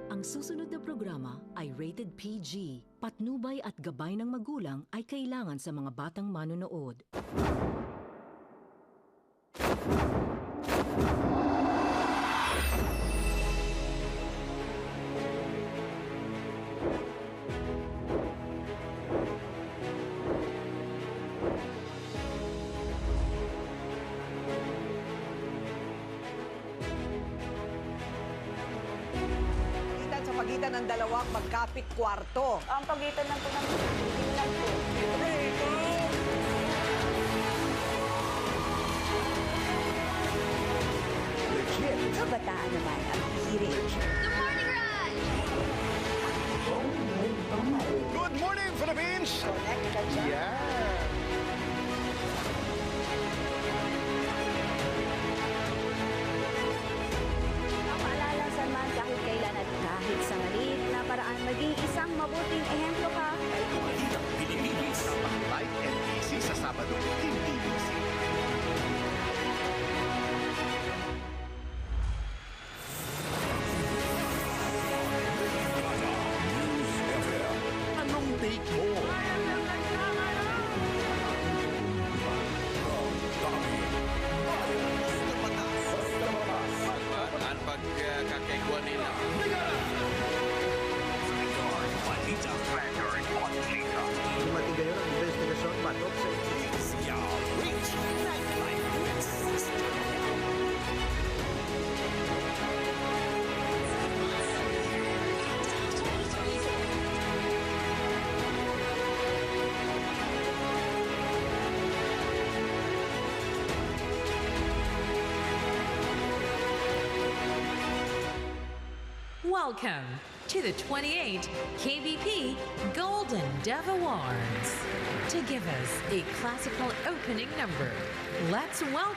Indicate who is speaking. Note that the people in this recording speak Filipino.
Speaker 1: Ang susunod na programa ay rated PG. Patnubay at gabay ng magulang ay kailangan sa mga batang manonood.
Speaker 2: Sa pagitan ng dalawang magkapit kwarto.
Speaker 3: Ang pagitan lang po ng tingnan po.
Speaker 2: Legit.
Speaker 3: Kabataan naman ang hihirin.
Speaker 4: Good morning, Philippines!
Speaker 3: Connect ka dyan.
Speaker 4: Yeah!
Speaker 3: Ang maalala sa man kahit kailan at kahit sa maliit na paraan maging isang mabuting ehemplo ka.
Speaker 4: Balitang Pilipinas sa Light and Easy sa Sabado, Team TVC. Anong take mo?
Speaker 5: Ang pagkakaigwa nila.
Speaker 6: Dumating ngayon ang investigasyon batok sa
Speaker 7: Welcome to the 28th KBP Golden Dove Awards. To give us a classical opening number, let's welcome